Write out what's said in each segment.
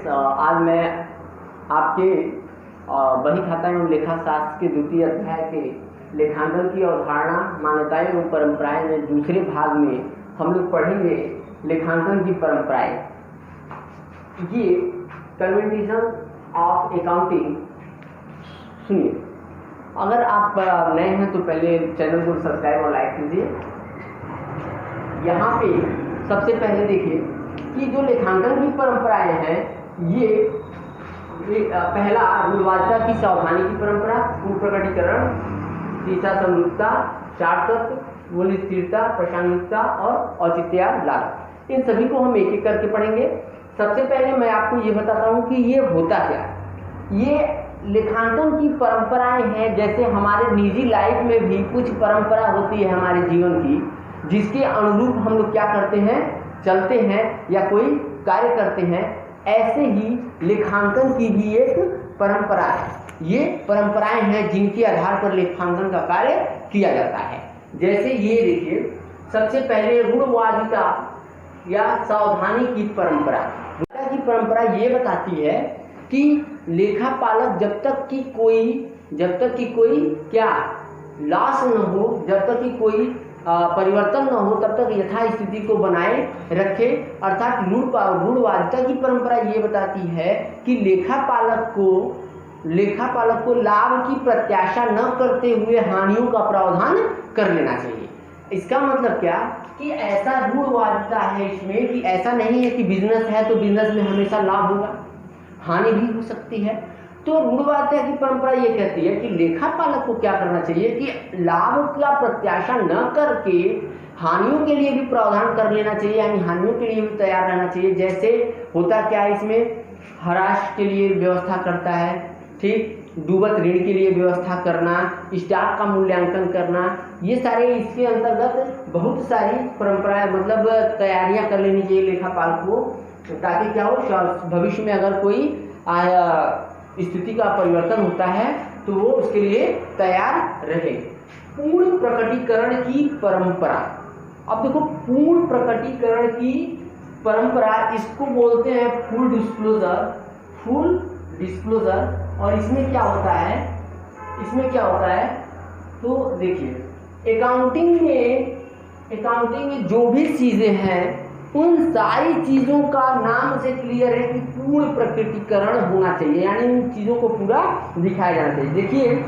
आज मैं आपके बही खाता एवं लेखा शास्त्र के द्वितीय अध्याय के लेखांकन की अवधारणा, मान्यताएं एवं परंपराएं में दूसरे भाग में हम लोग पढ़ेंगे लेखांकन की परंपराएं। ये कन्वेंशन ऑफ अकाउंटिंग। सुनिए, अगर आप नए हैं तो पहले चैनल को सब्सक्राइब और लाइक कीजिए। यहाँ पे सबसे पहले देखिए कि जो लेखांकन की परंपराएं हैं, ये पहला रूढ़वादिता की सावधानी की परंपरा, पूर्व प्रकटीकरण, तीसरा समरूपता, चार तत्व, मूल्य स्थिरता, प्रासंगिकता और औचित्य लागत। इन सभी को हम एक एक करके पढ़ेंगे। सबसे पहले मैं आपको ये बताता हूँ कि ये होता क्या है। ये लेखांकन की परंपराएं हैं, जैसे हमारे निजी लाइफ में भी कुछ परंपरा होती है हमारे जीवन की, जिसके अनुरूप हम लोग क्या करते हैं, चलते हैं या कोई कार्य करते हैं। ऐसे ही लेखांकन की भी एक परंपरा है। ये परंपराएं हैं जिनके आधार पर लेखांकन का कार्य किया जाता है। जैसे ये देखिए, सबसे पहले रूढ़वादिता या सावधानी की परंपरा। रूढ़वादिता की परंपरा ये बताती है कि लेखापालक जब तक कि कोई क्या लॉस न हो, जब तक कि कोई परिवर्तन न हो, तब तक यथास्थिति को बनाए रखे। अर्थात रूढ़वादिता की परंपरा ये बताती है कि लेखापालक को लाभ की प्रत्याशा न करते हुए हानियों का प्रावधान कर लेना चाहिए। इसका मतलब क्या कि ऐसा रूढ़वादिता है इसमें कि ऐसा नहीं है कि बिजनेस है तो बिजनेस में हमेशा लाभ होगा, हानि भी हो सकती है। तो रूढ़वादिता की परंपरा ये कहती है कि लेखापालक को क्या करना चाहिए कि लाभ का प्रत्याशा न करके हानियों के लिए भी प्रावधान कर लेना चाहिए, यानी हानियों के लिए भी तैयार रहना चाहिए। जैसे होता क्या है इसमें, हराश के लिए व्यवस्था करता है, ठीक, डूबत ऋण के लिए व्यवस्था करना, स्टॉक का मूल्यांकन करना, ये सारे इसके अंतर्गत बहुत सारी परंपराएं, मतलब तैयारियां कर लेनी चाहिए लेखापाल को, ताकि क्या हो, भविष्य में अगर कोई स्थिति का परिवर्तन होता है तो वो उसके लिए तैयार रहे। पूर्ण प्रकटीकरण की परंपरा। अब देखो, पूर्ण प्रकटीकरण की परंपरा, इसको बोलते हैं फुल डिस्क्लोजर। और इसमें क्या होता है, तो देखिए, अकाउंटिंग में जो भी चीजें हैं, उन सारी चीजों का नाम से क्लियर है कि पूर्ण प्रकटीकरण होना चाहिए, यानी उन चीजों को पूरा दिखाया जाना चाहिए। देखिए,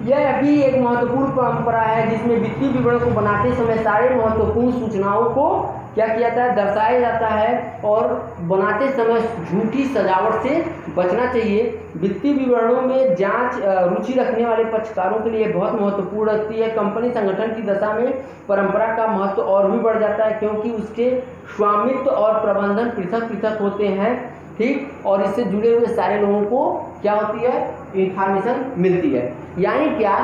यह भी एक महत्वपूर्ण परंपरा है जिसमें वित्तीय विवरण को बनाते समय सारे महत्वपूर्ण सूचनाओं को क्या किया जाता है, दर्शाया जाता है, और बनाते समय झूठी सजावट से बचना चाहिए। वित्तीय विवरणों में जांच रुचि रखने वाले पक्षकारों के लिए बहुत महत्वपूर्ण रखती है। कंपनी संगठन की दशा में परंपरा का महत्व और भी बढ़ जाता है, क्योंकि उसके स्वामित्व और प्रबंधन पृथक पृथक होते हैं, ठीक, और इससे जुड़े हुए सारे लोगों को क्या होती है, इंफॉर्मेशन मिलती है। यानी क्या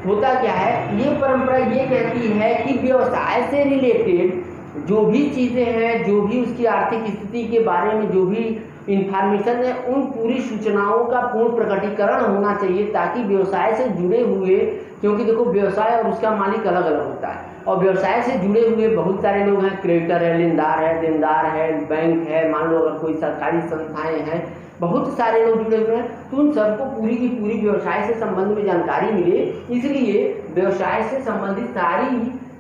होता क्या है, ये परंपरा ये कहती है कि व्यवसाय से रिलेटेड जो भी चीजें हैं, जो भी उसकी आर्थिक स्थिति के बारे में जो भी इंफॉर्मेशन है, उन पूरी सूचनाओं का पूर्ण प्रकटीकरण होना चाहिए, ताकि व्यवसाय से जुड़े हुए, क्योंकि देखो व्यवसाय और उसका मालिक अलग अलग होता है, और व्यवसाय से जुड़े हुए बहुत सारे लोग हैं, क्रेडिटर है, लेनदार है, देनदार है, बैंक है, मान लो अगर कोई सरकारी संस्थाएं हैं, बहुत सारे लोग जुड़े हुए हैं, तो उन सबको पूरी की पूरी व्यवसाय से संबंध में जानकारी मिले। इसलिए व्यवसाय से संबंधित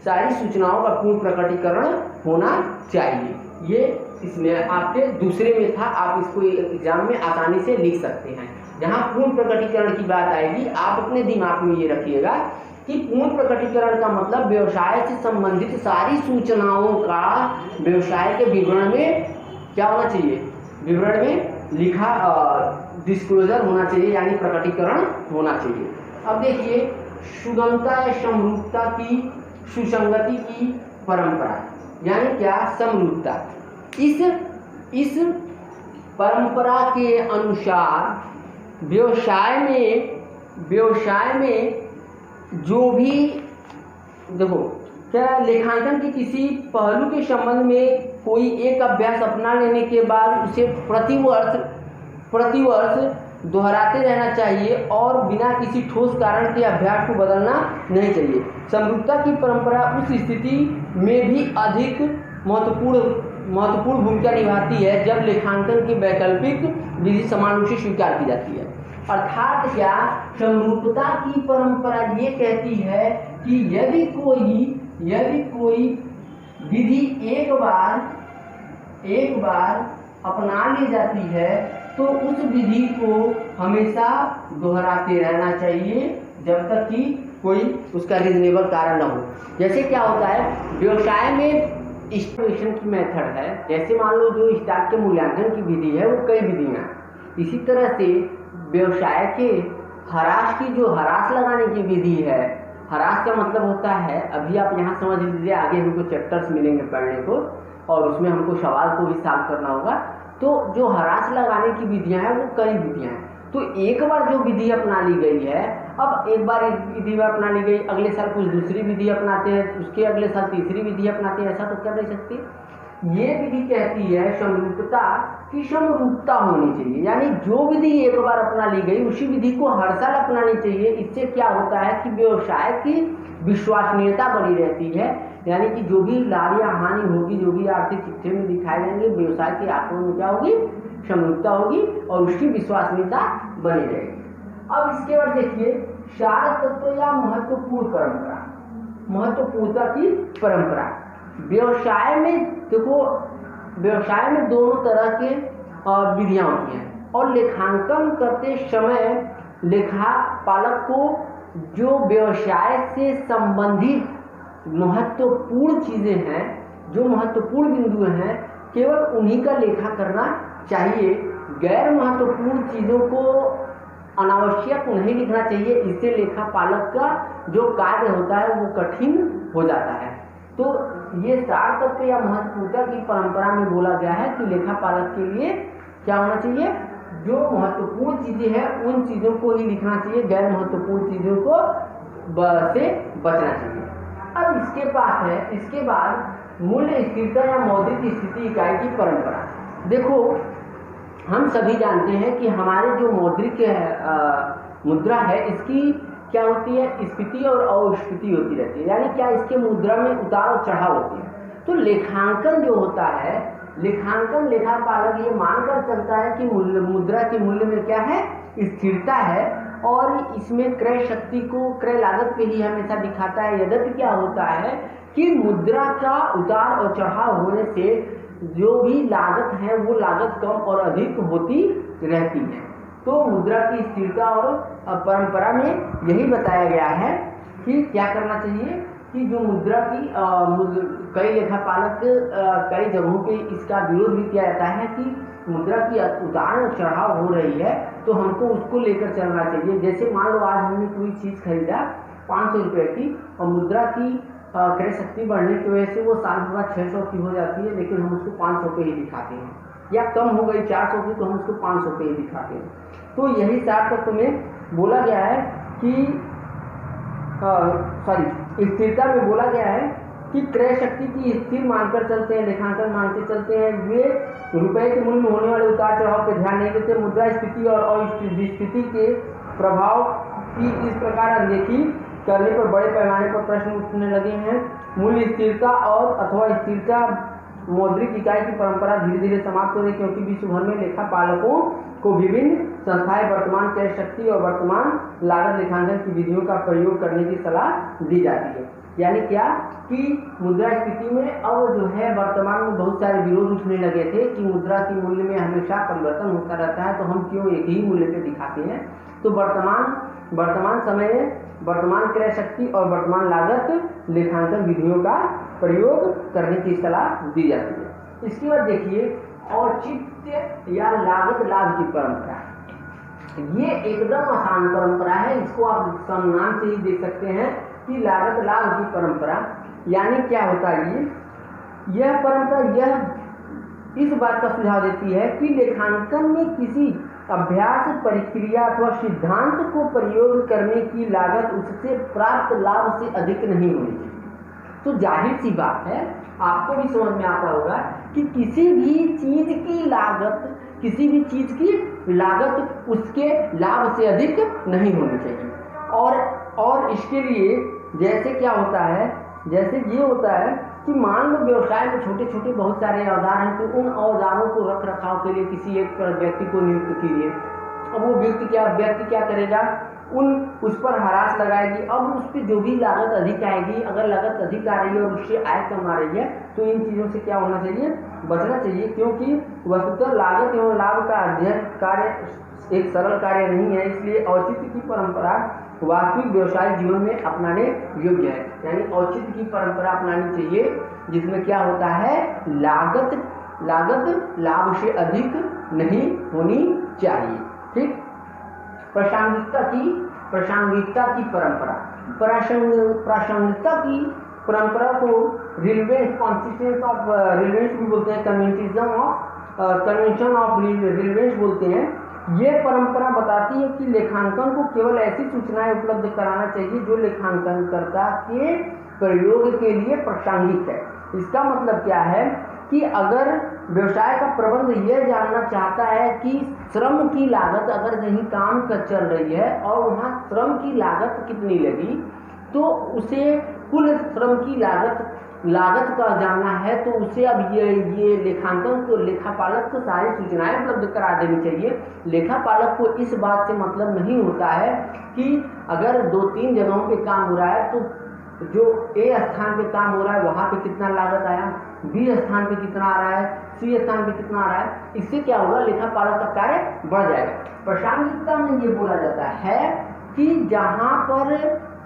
सारी सूचनाओं का पूर्ण प्रकटीकरण होना चाहिए। ये इसमें आपके दूसरे में था, आप इसको एग्जाम में आसानी से लिख सकते हैं। जहां पूर्ण प्रकटीकरण की बात आएगी, आप अपने दिमाग में ये रखिएगा कि पूर्ण प्रकटीकरण का मतलब व्यवसाय से संबंधित सारी सूचनाओं का व्यवसाय के विवरण में क्या होना चाहिए, विवरण में लिखा डिस्क्लोजर होना चाहिए, यानी प्रकटीकरण होना चाहिए। अब देखिए, सुगमता या समरूपता की, सुसंगति की परंपरा, यानी क्या, समरूपता। इस परंपरा के अनुसार व्यवसाय में जो भी, देखो क्या, लेखांकन के किसी पहलू के संबंध में कोई एक अभ्यास अपना लेने के बाद उसे प्रतिवर्ष दोहराते रहना चाहिए, और बिना किसी ठोस कारण के अभ्यास को बदलना नहीं चाहिए। समरूपता की परंपरा उस स्थिति में भी अधिक महत्वपूर्ण महत्वपूर्ण भूमिका निभाती है जब लेखांकन की वैकल्पिक विधि समान रूप से स्वीकार की जाती है। अर्थात क्या, समरूपता की परंपरा ये कहती है कि यदि कोई विधि एक बार अपना ली जाती है तो उस विधि को हमेशा दोहराते रहना चाहिए जब तक कि कोई उसका रीजनेबल कारण न हो। जैसे क्या होता है, व्यवसाय में इस्टिमेशन की मेथड है, जैसे मान लो जो स्टॉक के मूल्यांकन की विधि है वो कई विधियां, इसी तरह से व्यवसाय के हरास की जो हरास लगाने की विधि है, हरास का मतलब होता है, अभी आप यहाँ समझ लीजिए, आगे हमको चैप्टर्स मिलेंगे पढ़ने को और उसमें हमको सवाल को भी सॉल्व करना होगा। तो जो हरास लगाने की विधियां हैं वो कई विधियां हैं। तो एक बार जो विधि अपना ली गई है, अब एक बार एक विधि अपना ली गई, अगले साल कुछ दूसरी विधि अपनाते हैं, उसके अगले साल तीसरी विधि अपनाते हैं, ऐसा तो कर नहीं सकते। ये विधि कहती है समरूपता की समरूपता होनी चाहिए, यानी जो विधि एक बार अपना ली गई उसी विधि को हर साल अपनानी चाहिए। इससे क्या होता है कि व्यवसाय की विश्वसनीयता बनी रहती है, यानी कि जो भी लाभ या हानि होगी, जो भी आर्थिक चिट्ठे में दिखाए जाएंगे, व्यवसाय के आंकड़ों में क्या होगी, समरूपता होगी और उसकी विश्वसनीयता बनी रहेगी। अब इसके बाद देखिए सार तत्व या महत्वपूर्ण परंपरा, महत्वपूर्णता की परंपरा। व्यवसाय में देखो, व्यवसाय में दोनों तरह के विधियां होती हैं और लेखांकन करते समय लेखापालक को जो व्यवसाय से संबंधित महत्वपूर्ण चीजें हैं, जो महत्वपूर्ण बिंदु हैं, केवल उन्हीं का लेखा करना चाहिए। गैर महत्वपूर्ण चीजों को अनावश्यक नहीं लिखना चाहिए, इससे लेखापालक का जो कार्य होता है वो कठिन हो जाता है। तो ये सार तत्व या महत्वपूर्णता की परंपरा में बोला गया है कि लेखापालक के लिए क्या होना चाहिए, जो महत्वपूर्ण चीजें हैं उन चीजों को ही लिखना चाहिए, गैर महत्वपूर्ण चीजों को से बचना चाहिए। अब इसके बाद मूल्य स्थिरता या मौद्रिक स्थिति इकाई की परंपरा। देखो हम सभी जानते हैं कि हमारे जो मौद्रिक मुद्रा है इसकी क्या होती है, स्फीति और अस्फीति होती रहती है, यानी क्या इसके मुद्रा में उतार और चढ़ाव होती है। तो लेखांकन जो होता है, लेखांकन लेखापालक ये मानकर चलता है कि मुद्रा के मूल्य में क्या है, स्थिरता है और इसमें क्रय शक्ति को क्रय लागत पे ही हमेशा दिखाता है। यद्यपि क्या होता है कि मुद्रा का उतार और चढ़ाव होने से जो भी लागत है वो लागत कम और अधिक होती रहती है। तो मुद्रा की स्थिरता और परंपरा में यही बताया गया है कि क्या करना चाहिए कि जो मुद्रा की कई लेखापालक कई जगहों पे इसका विरोध भी किया जाता है कि मुद्रा की उतार और चढ़ाव हो रही है तो हमको उसको लेकर चलना चाहिए। जैसे मान लो आज हमने कोई चीज़ खरीदा 500 रुपये की और मुद्रा की क्रय शक्ति बढ़ने की वजह से वो साल के बाद 600 की हो जाती है, लेकिन हम उसको 500 पे ही दिखाते हैं, या कम हो गई 400 की तो हम उसको 500 पे ही दिखाते हैं। तो यही सार तत्व में बोला गया है कि स्थिरता में बोला गया है कि क्रय शक्ति की स्थिर मानकर चलते हैं, लेखांकन मान के चलते हैं, वे रुपए के मूल्य में होने वाले उतार चढ़ाव पर ध्यान नहीं देते। मुद्रा स्फीति और विस्फीति के प्रभाव की इस प्रकार अनदेखी करने पर बड़े पैमाने पर प्रश्न उठने लगे हैं। मूल्य स्थिरता और अथवा स्थिरता मौद्रिक इकाई की परंपरा धीरे धीरे समाप्त हो रही, क्योंकि विश्व भर में लेखापालकों को विभिन्न संस्थाएं वर्तमान क्रय शक्ति और वर्तमान लागत लेखांकन की विधियों का प्रयोग करने की सलाह दी जाती है। यानी क्या कि मुद्रा स्फीति में अब जो है वर्तमान में बहुत सारे विरोध उठने लगे थे कि मुद्रा की मूल्य में हमेशा परिवर्तन होता रहता है, तो हम क्यों एक ही मूल्य पे दिखाते हैं। तो वर्तमान समय में वर्तमान क्रय शक्ति और वर्तमान लागत लेखांकन विधियों का प्रयोग करने की सलाह दी जाती है। इसके बाद देखिए औचित्य या लागत लाभ की परंपरा। ये एकदम आसान परंपरा है, इसको आप सम्मान से ही देख सकते हैं कि लागत लाभ की परंपरा। यानी क्या होता है, यह परंपरा यह इस बात का सुझाव देती है कि लेखांकन में किसी अभ्यास प्रक्रिया अथवा सिद्धांत को प्रयोग करने की लागत उससे प्राप्त लाभ से अधिक नहीं होनी चाहिए। तो जाहिर सी बात है, आपको भी समझ में आता होगा कि किसी भी चीज की लागत उसके लाभ से अधिक नहीं होनी चाहिए। और इसके लिए जैसे क्या होता है, जैसे ये होता है कि मान लो व्यवसाय में छोटे छोटे बहुत सारे औजार हैं, तो उन औजारों को रख रखाव के लिए किसी एक व्यक्ति को नियुक्त कीजिए। अब वो व्यक्ति क्या करेगा, उस पर हरास लगाएगी। अब उस पर जो भी लागत अधिक आएगी, अगर लागत अधिक आ रही है और उससे आय कम आ रही है, तो इन चीज़ों से क्या होना चाहिए, बचना चाहिए, क्योंकि वस्तुतः लागत एवं लाभ का अध्ययन कार्य एक सरल कार्य नहीं है। इसलिए औचित्य की परंपरा वास्तविक व्यवसाय जीवन में अपनाने योग्य है। यानी औचित्य की परंपरा अपनानी चाहिए, जिसमें क्या होता है, लागत लाभ से अधिक नहीं होनी चाहिए। ठीक। प्रासंगिकता की परंपरा, प्रासंगिकता की परंपरा को रिलेवेंस कॉन्सिस्टेंस ऑफ रिलेवेंस भी बोलते हैं, कन्वेंशन ऑफ रिलेवेंस बोलते हैं। ये परंपरा बताती है कि लेखांकन को केवल ऐसी सूचनाएं उपलब्ध कराना चाहिए जो लेखांकनकर्ता के प्रयोग के लिए प्रासंगिक है। इसका मतलब क्या है कि अगर व्यवसाय का प्रबंध यह जानना चाहता है कि श्रम की लागत, अगर कहीं काम कर चल रही है और वहाँ श्रम की लागत कितनी लगी, तो उसे कुल श्रम की लागत का जानना है, तो उसे अब ये लेखांकन को, लेखापालक को सारी सूचनाएं उपलब्ध करा देनी चाहिए। लेखापालक को इस बात से मतलब नहीं होता है कि अगर 2-3 जगहों पे काम हो रहा है, तो जो ए स्थान पे काम हो रहा है वहाँ पे कितना लागत आया, बी स्थान पे कितना आ रहा है, सी स्थान पे कितना आ रहा है, इससे क्या होगा, लेखापालक का कार्य बढ़ जाएगा। प्रासंगिकता में ये बोला जाता है कि जहाँ पर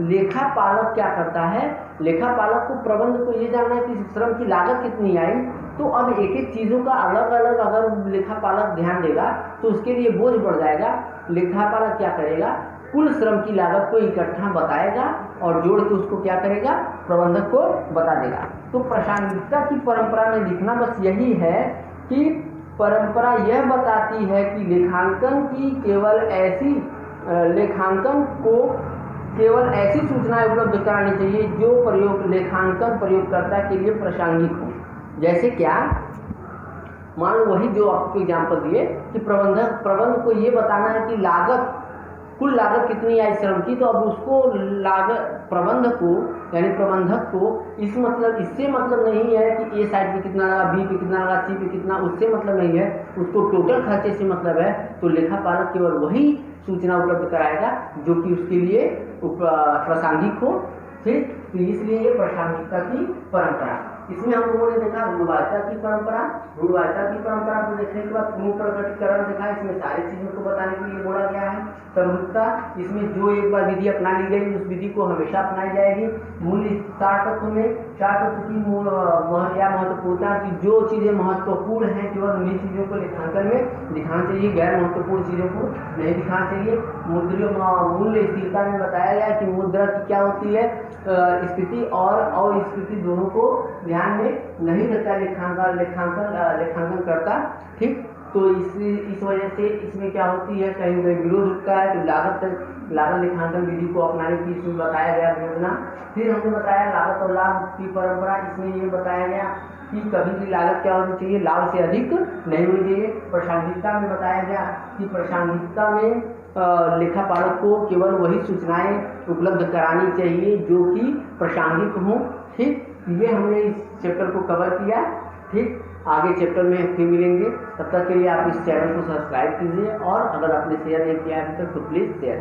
लेखापालक क्या करता है, लेखापालक को प्रबंध को ये जानना है कि श्रम की लागत कितनी आई, तो अब एक एक चीज़ों का अलग अलग अगर लेखापालक ध्यान देगा तो उसके लिए बोझ बढ़ जाएगा। लेखापालक क्या करेगा, कुल श्रम की लागत को इकट्ठा बताएगा और जोड़ के उसको क्या करेगा, प्रबंधक को बता देगा। तो प्रासंगिकता की परंपरा में लिखना बस यही है कि परंपरा यह बताती है कि लेखांकन को केवल ऐसी सूचनाएं उपलब्ध करानी चाहिए जो लेखांकन प्रयोगकर्ता के लिए प्रासंगिक हो। जैसे क्या, मान लो वही जो आपको एग्जाम्पल दिए कि प्रबंध को ये बताना है कि कुल लागत कितनी आई श्रम की, तो अब उसको प्रबंधक को इससे मतलब नहीं है कि ए साइड पे कितना लगा, बी पे कितना लगा, सी पे कितना, उससे मतलब नहीं है, उसको टोटल खर्चे से मतलब है। तो लेखापालक केवल वही सूचना उपलब्ध कराएगा जो कि उसके लिए प्रासंगिक हो। ठीक। तो इसलिए ये प्रासंगिकता की परंपरा। इसमें हम लोगों ने देखा रूढ़वादिता की परंपरा को देखने के बाद पूर्ण प्रकटीकरण देखा, इसमें सारी चीजों को बताने के लिए बोला गया है। समरूपता, इसमें जो एक बार विधि अपना ली गई उस विधि को हमेशा अपनाई जाएगी। मूल्य 4 तत्व की महत्वपूर्णता की जो चीजें महत्वपूर्ण हैं केवल उन्हीं चीजों को लेखांकन में दिखाना चाहिए, गैर महत्वपूर्ण चीजों को नहीं दिखाना चाहिए। मूल्य स्थिरता में बताया गया कि मुद्रा की क्या होती है, स्थिति और अस्थिति दोनों को ध्यान में नहीं रखता लेखांकन करता। ठीक। तो इस वजह से इसमें क्या होती है, कहीं विरोध उठता है, तो लागत लेखांकन विधि को अपनाने की इसमें बताया गया योजना। फिर हमने बताया लागत और लाभ की परंपरा, इसमें ये बताया गया कि कभी भी लागत क्या होनी चाहिए, लाभ से अधिक नहीं होनी चाहिए। प्रासंगिकता में बताया गया कि प्रासंगिकता में लेखापालक को केवल वही सूचनाएं उपलब्ध करानी चाहिए जो कि प्रासंगिक हों। ठीक। ये हमने इस चैप्टर को कवर किया। ठीक। आगे चैप्टर में फिर मिलेंगे, तब तक के लिए आप इस चैनल को सब्सक्राइब कीजिए और अगर आपने शेयर नहीं किया है अभी तक तो प्लीज़ शेयर